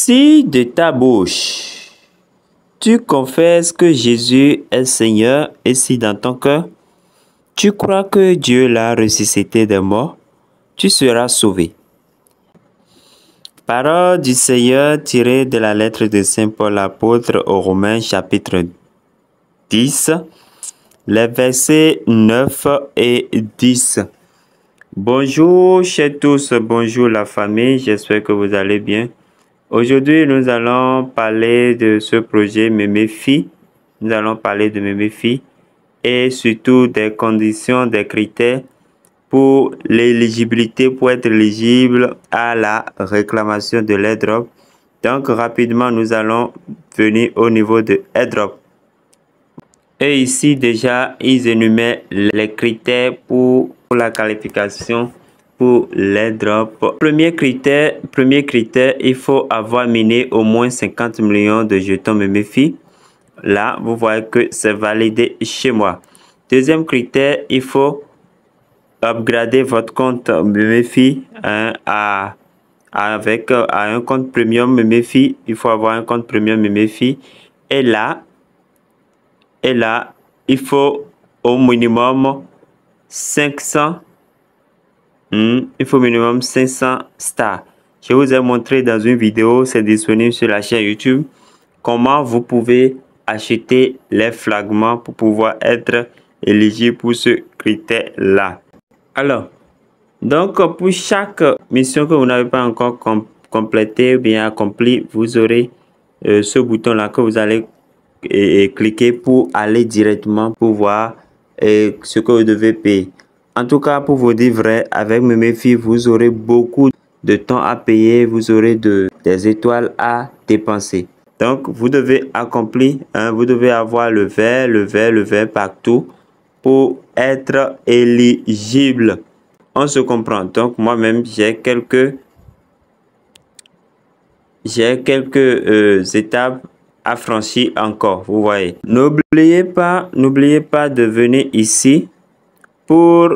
Si de ta bouche, tu confesses que Jésus est Seigneur et si dans ton cœur, tu crois que Dieu l'a ressuscité des morts, tu seras sauvé. Parole du Seigneur tirée de la lettre de Saint Paul apôtre aux Romains chapitre 10, les versets 9 et 10. Bonjour chers tous, bonjour la famille, j'espère que vous allez bien. Aujourd'hui, nous allons parler de ce projet Méméfie. Nous allons parler de Méméfie et surtout des conditions, des critères pour l'éligibilité, pour être éligible à la réclamation de l'airdrop. Donc, rapidement, nous allons venir au niveau de airdrop. Et ici, déjà, ils énumèrent les critères pour la qualification pour l'airdrop. Premier critère, il faut avoir miné au moins 50 millions de jetons Méméfie. Là, vous voyez que c'est validé chez moi. Deuxième critère, il faut upgrader votre compte Méméfie avec un compte premium Méméfie. Il faut avoir un compte premium Méméfie. Et là, il faut au minimum 500. Il faut minimum 500 stars. Je vous ai montré dans une vidéo, c'est disponible sur la chaîne YouTube, comment vous pouvez acheter les fragments pour pouvoir être éligible pour ce critère-là. Alors, donc pour chaque mission que vous n'avez pas encore complétée ou bien accomplie, vous aurez ce bouton-là que vous allez cliquer pour aller directement pour voir ce que vous devez payer. En tout cas, pour vous dire vrai, avec Méméfie, vous aurez beaucoup de temps à payer, vous aurez des étoiles à dépenser. Donc, vous devez accomplir, vous devez avoir le vert partout pour être éligible. On se comprend. Donc, moi-même, j'ai quelques étapes à franchir encore. Vous voyez. N'oubliez pas de venir ici pour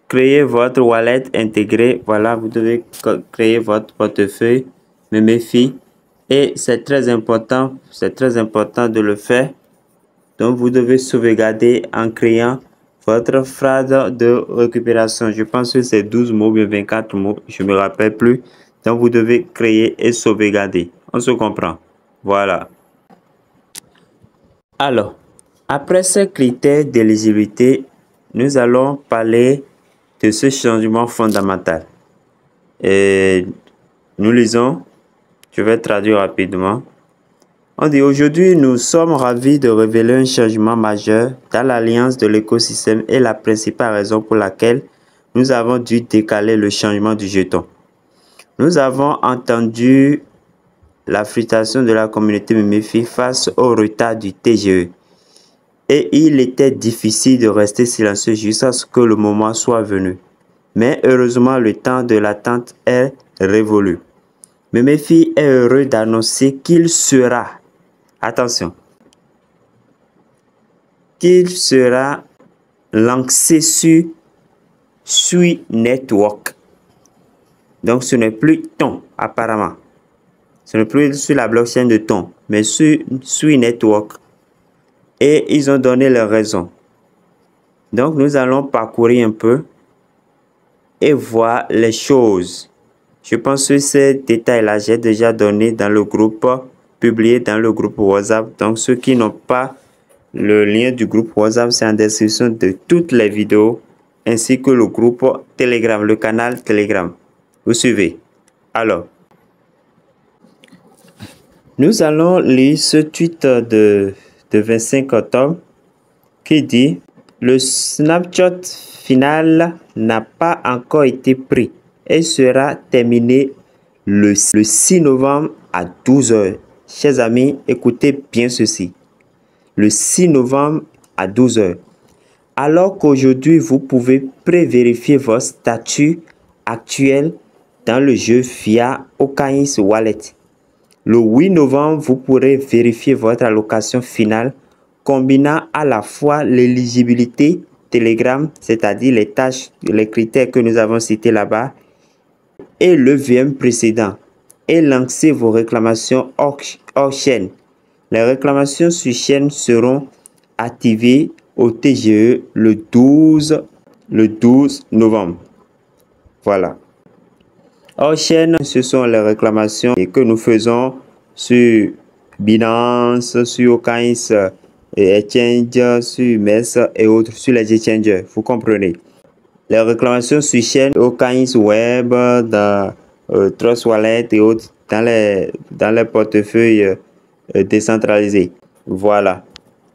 créer votre wallet intégré. Voilà, vous devez créer votre portefeuille Méméfie. Et c'est très important de le faire. Donc, vous devez sauvegarder en créant votre phrase de récupération. Je pense que c'est 12 mots, bien 24 mots, je ne me rappelle plus. Donc, vous devez créer et sauvegarder. On se comprend. Voilà. Alors, après ces critères d'éligibilité, nous allons parler de ce changement fondamental. Et nous lisons, je vais traduire rapidement. On dit aujourd'hui, nous sommes ravis de révéler un changement majeur dans l'alliance de l'écosystème et la principale raison pour laquelle nous avons dû décaler le changement du jeton. Nous avons entendu la frustration de la communauté Méméfie face au retard du TGE. Et il était difficile de rester silencieux jusqu'à ce que le moment soit venu. Mais heureusement, le temps de l'attente est révolu. Méméfie est heureux d'annoncer qu'il sera, attention, qu'il sera lancé sur Sui Network. Donc, ce n'est plus Ton, apparemment. Ce n'est plus sur la blockchain de Ton, mais sur Sui Network. Et ils ont donné leurs raisons. Donc, nous allons parcourir un peu et voir les choses. Je pense que ces détails-là, j'ai déjà donné dans le groupe, publié dans le groupe WhatsApp. Donc, ceux qui n'ont pas le lien du groupe WhatsApp, c'est en description de toutes les vidéos, ainsi que le groupe Telegram, le canal Telegram. Vous suivez. Alors, nous allons lire ce tweet de 25 octobre qui dit « Le snapshot final n'a pas encore été pris et sera terminé le 6 novembre à 12 h. Chers amis, écoutez bien ceci. Le 6 novembre à 12 h. Alors qu'aujourd'hui, vous pouvez prévérifier votre statut actuel dans le jeu via Okains Wallet. Le 8 novembre, vous pourrez vérifier votre allocation finale combinant à la fois l'éligibilité Telegram, c'est-à-dire les tâches, les critères que nous avons cités là-bas, et le VM précédent. et lancez vos réclamations hors chaîne. Les réclamations sur chaîne seront activées au TGE le 12 novembre. Voilà. Hors chaîne, ce sont les réclamations que nous faisons sur Binance, sur OKX Exchange, sur MES et autres, sur les exchanges. Vous comprenez? Les réclamations sur chaîne, OKX Web, dans Trust Wallet et autres, dans les portefeuilles décentralisés. Voilà.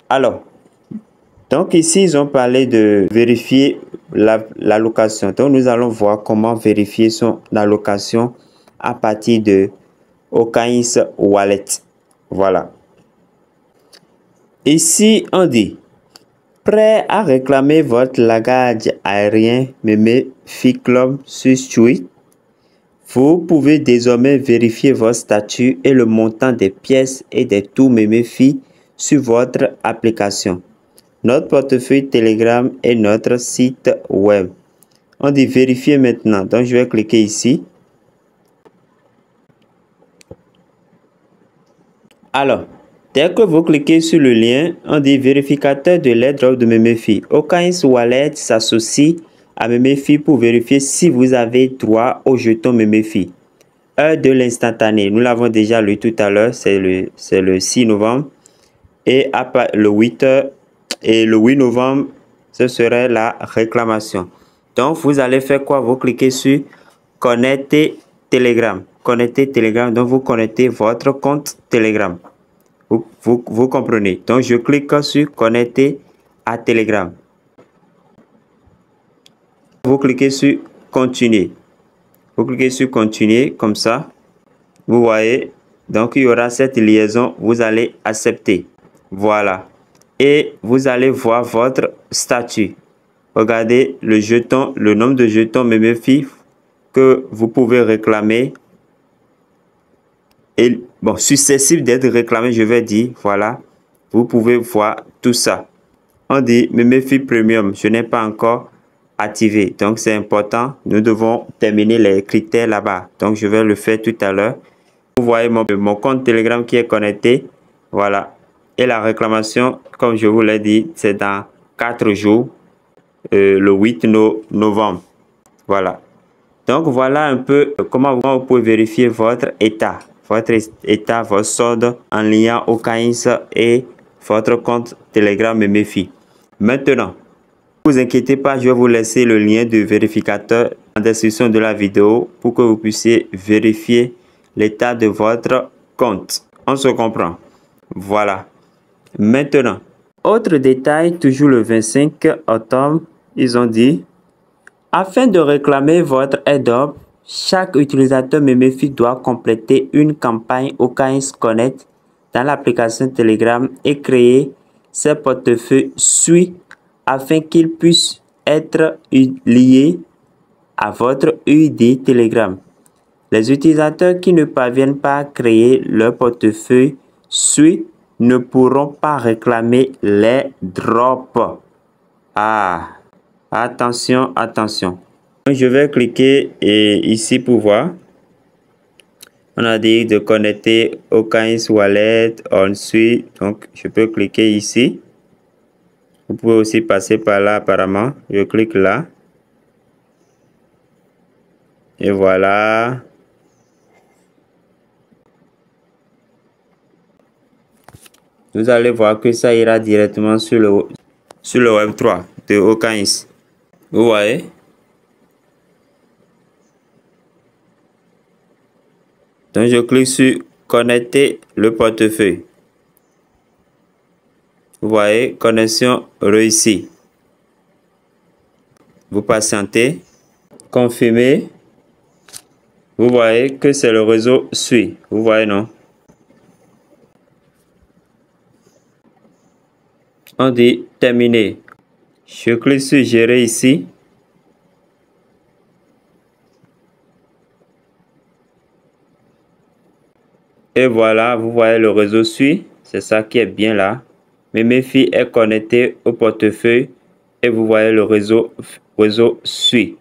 Alors, donc ici, ils ont parlé de vérifier l'allocation. Donc, nous allons voir comment vérifier son allocation à partir de OKX Wallet. Voilà. Ici, on dit, prêt à réclamer votre lagage aérien MEME-FI Club sur Street? Vous pouvez désormais vérifier votre statut et le montant des pièces et des tours MEME-FI sur votre application, notre portefeuille Telegram et notre site web. On dit vérifier maintenant. Donc, je vais cliquer ici. Alors, dès que vous cliquez sur le lien, on dit vérificateur de l'airdrop de MEME-FI. OKX Wallet s'associe à MEME-FI pour vérifier si vous avez droit au jeton MEME-FI. Heure de l'instantané. Nous l'avons déjà lu tout à l'heure. C'est le 6 novembre. Et le 8 novembre, ce serait la réclamation. Donc, vous allez faire quoi? Vous cliquez sur connecter Telegram. Connecter Telegram. Donc, vous connectez votre compte Telegram. Vous comprenez. Donc, je clique sur connecter à Telegram. Vous cliquez sur continuer. Vous cliquez sur continuer comme ça. Vous voyez. Donc, il y aura cette liaison. Vous allez accepter. Voilà. Et vous allez voir votre statut. Regardez le jeton, le nombre de jetons MEME-FI que vous pouvez réclamer. Et bon, susceptible d'être réclamé, je vais dire, voilà. Vous pouvez voir tout ça. On dit MEME-FI Premium. Je n'ai pas encore activé. Donc, c'est important. Nous devons terminer les critères là-bas. Donc, je vais le faire tout à l'heure. Vous voyez mon compte Telegram qui est connecté. Voilà. Et la réclamation, comme je vous l'ai dit, c'est dans 4 jours, le 8 novembre. Voilà. Donc, voilà un peu comment vous pouvez vérifier votre état. Votre solde en lien au OKX et votre compte Telegram MEME-FI. Maintenant, ne vous inquiétez pas, je vais vous laisser le lien de vérificateur en description de la vidéo pour que vous puissiez vérifier l'état de votre compte. On se comprend. Voilà. Maintenant, autre détail, toujours le 25 octobre, ils ont dit, afin de réclamer votre airdrop, chaque utilisateur MEME-FI doit compléter une campagne OKX Connect dans l'application Telegram et créer ses portefeuilles SUI afin qu'ils puissent être liés à votre UID Telegram. Les utilisateurs qui ne parviennent pas à créer leur portefeuille SUI ne pourront pas réclamer les drops. Ah, attention, attention. Je vais cliquer ici pour voir. On a dit de connecter OKX Wallet ensuite. Donc, je peux cliquer ici. Vous pouvez aussi passer par là apparemment. Je clique là. Et voilà. Vous allez voir que ça ira directement sur le Web3 de OKX. Vous voyez? Donc, je clique sur connecter le portefeuille. Vous voyez, connexion réussie. Vous patientez. Confirmez. Vous voyez que c'est le réseau SUI. Vous voyez, non? On dit terminer. Je clique sur gérer ici. Et voilà, vous voyez le réseau SUI. C'est ça qui est bien là. MEME-FI est connecté au portefeuille et vous voyez le réseau SUI.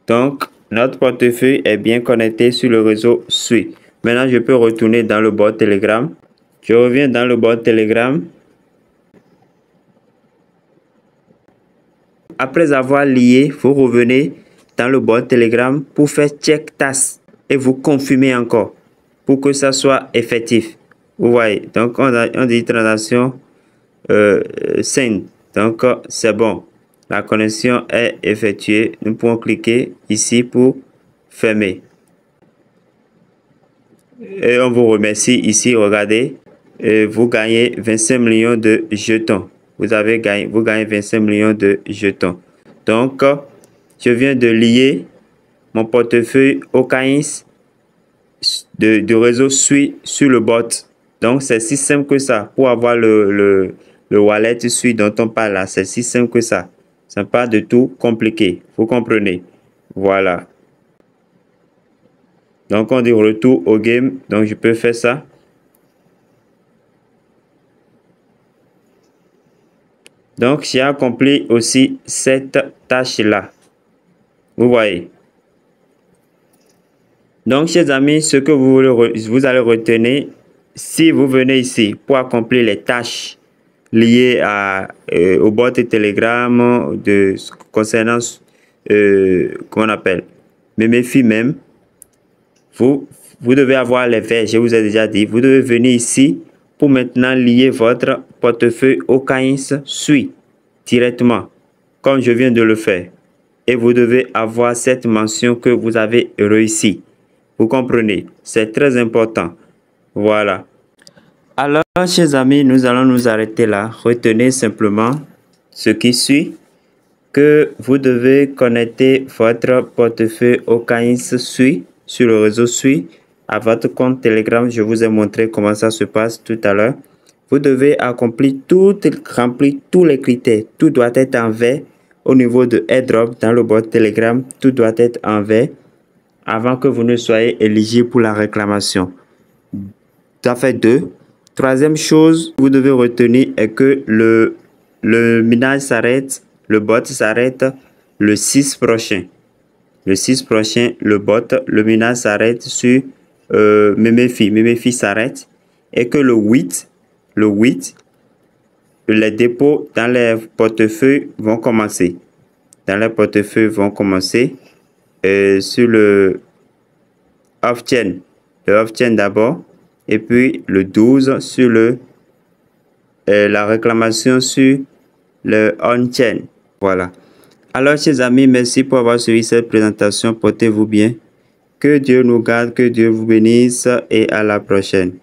Donc, notre portefeuille est bien connecté sur le réseau SUI. Maintenant, je peux retourner dans le bot Telegram. Je reviens dans le bot Telegram. Après avoir lié, vous revenez dans le bot Telegram pour faire check task et vous confirmez encore pour que ça soit effectif. Vous voyez, donc on dit transaction send. Donc c'est bon. La connexion est effectuée. Nous pouvons cliquer ici pour fermer. Et on vous remercie ici. Regardez, vous gagnez 25 millions de jetons. Vous gagnez 25 millions de jetons. Donc, je viens de lier mon portefeuille OKX de réseau SUI sur le bot. Donc, c'est si simple que ça. Pour avoir le wallet SUI dont on parle là, c'est si simple que ça. Ce n'est pas du tout compliqué. Vous comprenez? Voilà. Donc, on dit retour au game. Donc, je peux faire ça. Donc, j'ai accompli aussi cette tâche-là. Vous voyez. Donc, chers amis, ce que vous allez retenir, si vous venez ici pour accomplir les tâches liées au bot de Telegram concernant, comment on appelle, MEMEFI même, vous devez avoir les verts, je vous ai déjà dit. Vous devez venir ici pour maintenant lier votre portefeuille OKX SUI directement, comme je viens de le faire. Et vous devez avoir cette mention que vous avez réussi. Vous comprenez? C'est très important. Voilà. Alors, chers amis, nous allons nous arrêter là. Retenez simplement ce qui suit, que vous devez connecter votre portefeuille OKX SUI sur le réseau SUI à votre compte Telegram. Je vous ai montré comment ça se passe tout à l'heure. Vous devez remplir tous les critères. Tout doit être en vert au niveau de airdrop dans le bot Telegram. Tout doit être en vert avant que vous ne soyez éligible pour la réclamation. Ça fait 2. Troisième chose, vous devez retenir est que le minage s'arrête, le bot s'arrête le 6 prochain. Le 6 prochain, le minage s'arrête sur MEMEFI. MEMEFI s'arrête et que le 8, les dépôts dans les portefeuilles vont commencer. Dans les portefeuilles vont commencer sur le off-chain. Le off-chain d'abord. Et puis le 12 sur la réclamation sur le on-chain. Voilà. Alors, chers amis, merci pour avoir suivi cette présentation. Portez-vous bien. Que Dieu nous garde, que Dieu vous bénisse et à la prochaine.